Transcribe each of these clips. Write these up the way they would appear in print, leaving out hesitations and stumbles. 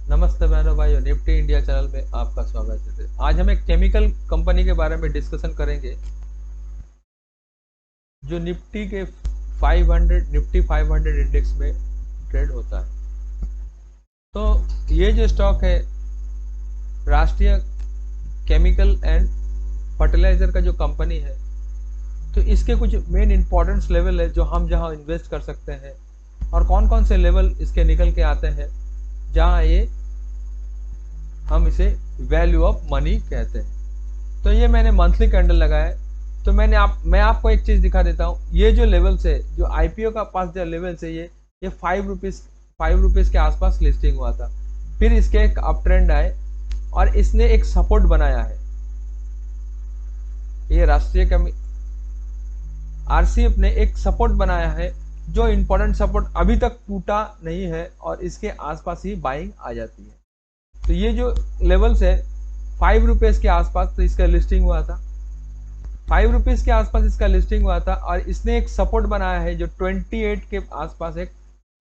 नमस्ते बहनों भाइयों, निफ्टी इंडिया चैनल में आपका स्वागत है। आज हम एक केमिकल कंपनी के बारे में डिस्कशन करेंगे जो निफ्टी के 500 इंडेक्स में ट्रेड होता है। तो ये जो स्टॉक है राष्ट्रीय केमिकल एंड फर्टिलाइजर का जो कंपनी है, तो इसके कुछ मेन इंपॉर्टेंस लेवल है जो हम जहां इन्वेस्ट कर सकते हैं और कौन कौन से लेवल इसके निकल के आते हैं जहां ये हम इसे वैल्यू ऑफ मनी कहते हैं। तो ये मैंने मंथली कैंडल लगाया है। तो मैं आपको एक चीज दिखा देता हूँ। ये जो लेवल्स है, जो आईपीओ का पास जो लेवल्स है, ये 5 रुपीज के आसपास लिस्टिंग हुआ था। फिर इसके एक अप ट्रेंड आए और इसने एक सपोर्ट बनाया है। ये राष्ट्रीय आरसीएफ ने एक सपोर्ट बनाया है जो इंपॉर्टेंट सपोर्ट अभी तक टूटा नहीं है और इसके आसपास ही बाइंग आ जाती है। तो ये जो लेवल्स है 5 रुपीज के आसपास, तो इसका लिस्टिंग हुआ था 5 रुपीज के आसपास इसका लिस्टिंग हुआ था और इसने एक सपोर्ट बनाया है जो 28 के आसपास एक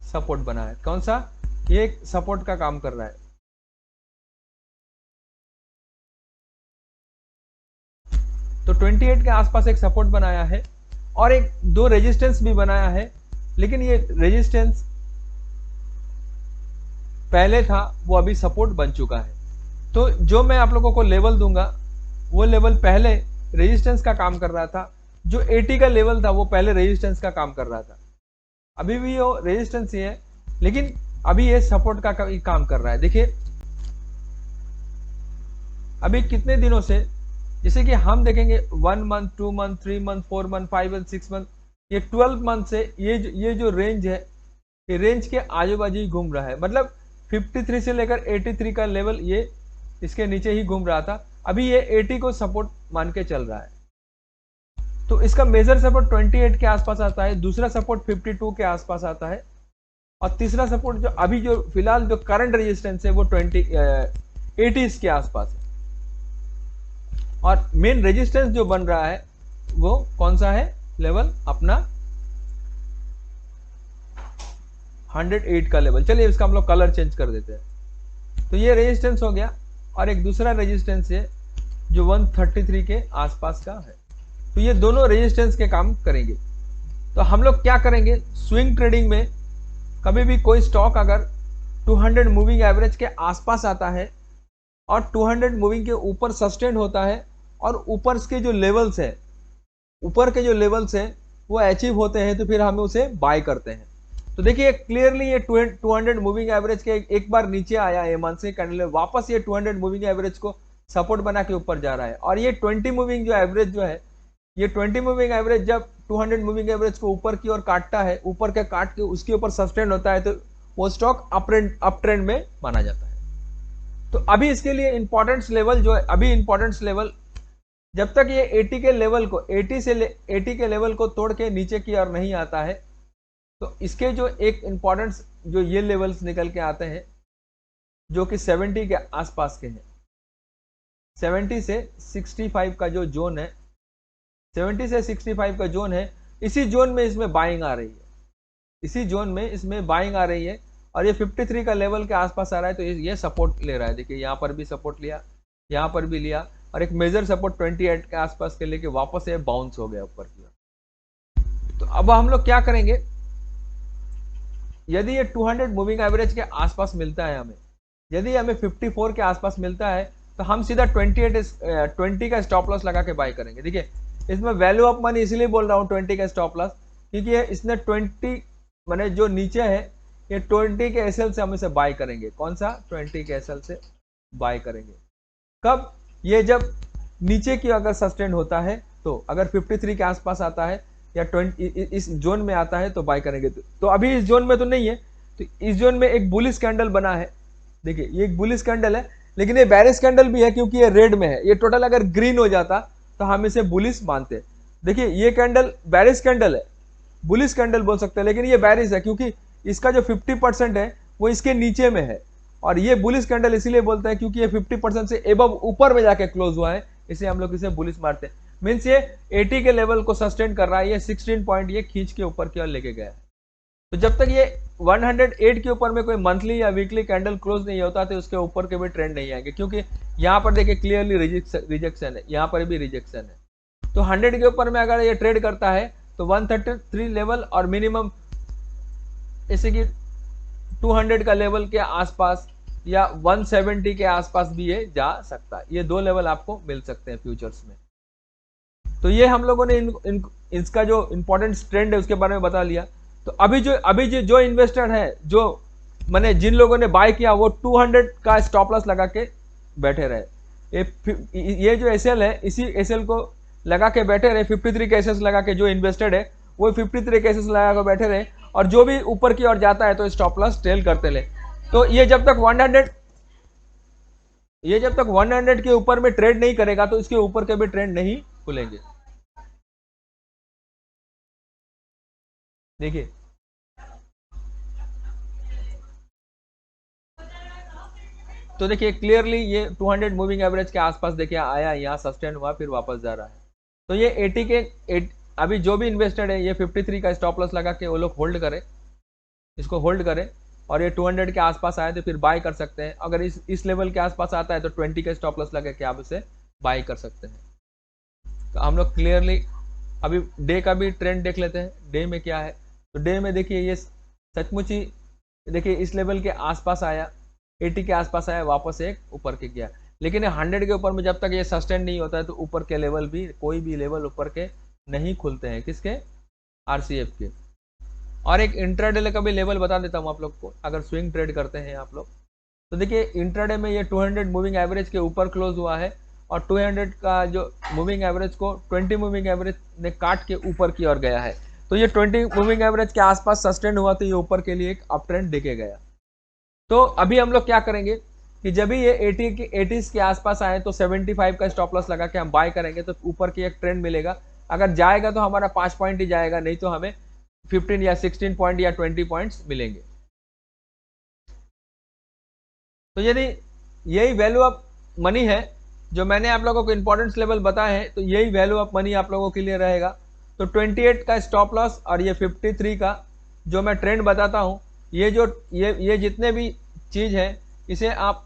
सपोर्ट बनाया है। कौन सा? ये एक सपोर्ट का काम कर रहा है। तो 28 के आसपास एक सपोर्ट बनाया है और एक दो रेजिस्टेंस भी बनाया है, लेकिन ये रेजिस्टेंस पहले था, वो अभी सपोर्ट बन चुका है। तो जो मैं आप लोगों को लेवल दूंगा वो लेवल पहले रेजिस्टेंस का काम कर रहा था। जो 80 का लेवल था वो पहले रेजिस्टेंस का काम कर रहा था। अभी भी वो रेजिस्टेंस ही है, लेकिन अभी ये सपोर्ट का काम कर रहा है। देखिए अभी कितने दिनों से, जैसे कि हम देखेंगे 1 month, 2 month, 3 month, 4 month, 5 month, 6 month, ये 12 मंथ से ये जो रेंज है, ये रेंज के आजू बाजू ही घूम रहा है। मतलब 53 से लेकर 83 का लेवल ये इसके नीचे ही घूम रहा था। अभी ये 80 को सपोर्ट मान के चल रहा है। तो इसका मेजर सपोर्ट 28 के आसपास आता है, दूसरा सपोर्ट 52 के आसपास आता है और तीसरा सपोर्ट जो अभी जो फिलहाल जो करंट रेजिस्टेंस है वो 80 के आसपास है। और मेन रेजिस्टेंस जो बन रहा है वो कौन सा है? लेवल अपना 108 का लेवल। चलिए इसका हम लोग कलर चेंज कर देते हैं। तो ये रेजिस्टेंस हो गया और एक दूसरा रेजिस्टेंस है जो 133 के आसपास का है। तो ये दोनों रेजिस्टेंस के काम करेंगे। तो हम लोग क्या करेंगे, स्विंग ट्रेडिंग में कभी भी कोई स्टॉक अगर 200 मूविंग एवरेज के आसपास आता है और 200 मूविंग के ऊपर सस्टेन होता है और ऊपर के जो लेवल्स है, ऊपर के जो लेवल्स है वो अचीव होते हैं, तो फिर हम उसे बाय करते हैं। तो देखिए क्लियरली ये 200 मूविंग एवरेज के एक बार नीचे आया है मंथली कैंडल में, वापस ये 200 मूविंग एवरेज को सपोर्ट बना के ऊपर जा रहा है। और ये 20 मूविंग जो एवरेज जो है, ये 20 मूविंग एवरेज जब 200 मूविंग एवरेज को ऊपर की ओर काटता है, ऊपर के काट के उसके ऊपर सस्टेन होता है, तो वो स्टॉक अप ट्रेंड में माना जाता है। तो अभी इसके लिए इंपॉर्टेंस लेवल जो है, अभी इंपॉर्टेंस लेवल जब तक ये 80 के लेवल को 80 के लेवल को तोड़ के नीचे की ओर नहीं आता है, तो इसके जो एक इंपॉर्टेंस जो ये लेवल्स निकल के आते हैं जो कि 70 के आसपास के हैं। 70 से 65 का जो जोन है, 70 से 65 का जोन है, इसी जोन में इसमें बाइंग आ रही है, इसी जोन में इसमें बाइंग आ रही है और ये 53 का लेवल के आसपास आ रहा है। तो ये सपोर्ट ले रहा है। देखिए यहाँ पर भी सपोर्ट लिया, यहाँ पर भी लिया और एक मेजर सपोर्ट 28 के आसपास के लेके वापस ये बाउंस हो गया ऊपर की ओर। तो अब हम लोग क्या करेंगे, यदि ये 200 मूविंग एवरेज के आसपास मिलता है हमें, यदि हमें 54 के आसपास मिलता है, तो हम सीधा 20 का स्टॉप लॉस लगा के बाय करेंगे। देखिए इसमें वैल्यू ऑफ मनी इसलिए बोल रहा हूँ 20 का स्टॉप लॉस, क्योंकि इसने 20 मैंने जो नीचे है ये 20 के एसएल से हम इसे बाय करेंगे। कौन सा? 20 के एसएल से बाय करेंगे। कब? ये जब नीचे की अगर सस्टेन होता है, तो अगर 53 के आसपास आता है या 20 इस जोन में आता है तो बाय करेंगे। तो अभी इस जोन में तो नहीं है, तो इस जोन में एक बुलिश कैंडल बना है। देखिए ये एक बुलिश कैंडल है, लेकिन ये बेरिश कैंडल भी है क्योंकि ये रेड में है। ये टोटल अगर ग्रीन हो जाता तो हम इसे बुलिश मानते। देखिए ये कैंडल बेरिश कैंडल है, बुलिश कैंडल बोल सकते हैं, लेकिन ये बेरिश है क्योंकि इसका जो 50% है वो इसके नीचे में है। और ये बुलिश कैंडल इसीलिए बोलते हैं क्योंकि ये 50% से एबव ऊपर में जाके क्लोज हुआ है, इसे हम लोग इसे बुलिश मारते हैं। मीन्स ये 80 के लेवल को सस्टेन कर रहा है, ये 16 पॉइंट ये खींच के ऊपर की ओर लेके गया है। तो जब तक ये 108 के ऊपर में कोई मंथली या वीकली कैंडल क्लोज नहीं होता तो उसके ऊपर के भी ट्रेंड नहीं आएंगे, क्योंकि यहाँ पर देखिए क्लियरली रिजेक्शन है, यहाँ पर भी रिजेक्शन है। तो 100 के ऊपर में अगर ये ट्रेड करता है तो 133 लेवल और मिनिमम जैसे कि 200 का लेवल के आसपास या 170 के आसपास भी ये जा सकता है। ये दो लेवल आपको मिल सकते हैं फ्यूचर्स में। तो ये हम लोगों ने इसका जो इंपॉर्टेंट ट्रेंड है उसके बारे में बता लिया। तो अभी जो इन्वेस्टर है, जो मैंने जिन लोगों ने बाय किया वो 200 का स्टॉप लॉस लगा के बैठे रहे। ये जो एसएल है, इसी एसएल को लगा के बैठे रहे। 53 केसेस लगा के जो इन्वेस्टेड है वो 53 केसेस लगा के बैठे रहे, और जो भी ऊपर की ओर जाता है तो स्टॉप लॉस टेल करते ले। तो ये जब तक 100 के ऊपर में ट्रेड नहीं करेगा तो इसके ऊपर के भी ट्रेंड नहीं खुलेंगे। देखिए तो देखिए क्लियरली ये 200 मूविंग एवरेज के आसपास देखिए आया, यहाँ सस्टेन हुआ, फिर वापस जा रहा है। तो ये 80 के अभी जो भी इन्वेस्टेड है ये 53 का स्टॉप लॉस लगा के वो लोग होल्ड करें, इसको होल्ड करें, और ये 200 के आसपास आए तो फिर बाय कर सकते हैं। अगर इस लेवल के आसपास आता है तो 20 का स्टॉप लॉस लगा के आप इसे बाय कर सकते हैं। तो हम लोग क्लियरली अभी डे का भी ट्रेंड देख लेते हैं, डे में क्या है। तो डे में देखिए ये सचमुच ही देखिए इस लेवल के आसपास आया, 80 के आसपास आया, वापस एक ऊपर के गया। लेकिन 100 के ऊपर में जब तक ये सस्टेन नहीं होता है तो ऊपर के लेवल भी, कोई भी लेवल ऊपर के नहीं खुलते हैं, किसके, आरसीएफ के। और एक इंट्राडे का भी लेवल बता देता हूँ आप लोग को, अगर स्विंग ट्रेड करते हैं आप लोग तो देखिए इंट्राडे में ये 200 मूविंग एवरेज के ऊपर क्लोज हुआ है, और 200 का जो मूविंग एवरेज को 20 मूविंग एवरेज ने काट के ऊपर की ओर गया है। तो ये 20 मूविंग एवरेज के आसपास सस्टेन हुआ तो ये ऊपर के लिए एक अप ट्रेंड दिखे गया। तो अभी हम लोग क्या करेंगे कि जब भी ये 80s के आसपास आए तो 75 का स्टॉप लॉस लगा के हम बाय करेंगे, तो ऊपर की एक ट्रेंड मिलेगा। अगर जाएगा तो हमारा 5 पॉइंट ही जाएगा, नहीं तो हमें 15 या 16 पॉइंट या 20 पॉइंट्स मिलेंगे। तो यदि यही वैल्यू ऑफ मनी है जो मैंने आप लोगों को इंपॉर्टेंस लेवल बताए हैं, तो यही वैल्यू ऑफ मनी आप लोगों के लिए रहेगा। तो 28 का स्टॉप लॉस और ये 53 का जो मैं ट्रेंड बताता हूं, ये जितने भी चीज है इसे आप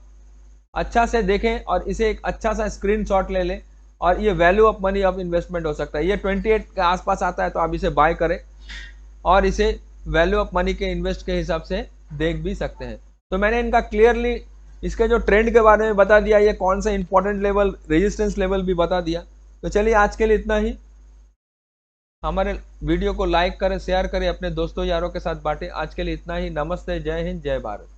अच्छा से देखें और इसे एक अच्छा सा स्क्रीनशॉट ले लें, और ये value of money of investment हो सकता है। ये 28 के आसपास आता है तो आप इसे बाय करें और इसे वैल्यू ऑफ मनी के इन्वेस्ट के हिसाब से देख भी सकते हैं। तो मैंने इनका क्लियरली इसके जो ट्रेंड के बारे में बता दिया, ये कौन सा इंपॉर्टेंट लेवल, रेजिस्टेंस लेवल भी बता दिया। तो चलिए आज के लिए इतना ही। हमारे वीडियो को लाइक करें, शेयर करें, अपने दोस्तों यारों के साथ बांटें। आज के लिए इतना ही। नमस्ते, जय हिंद, जय भारत।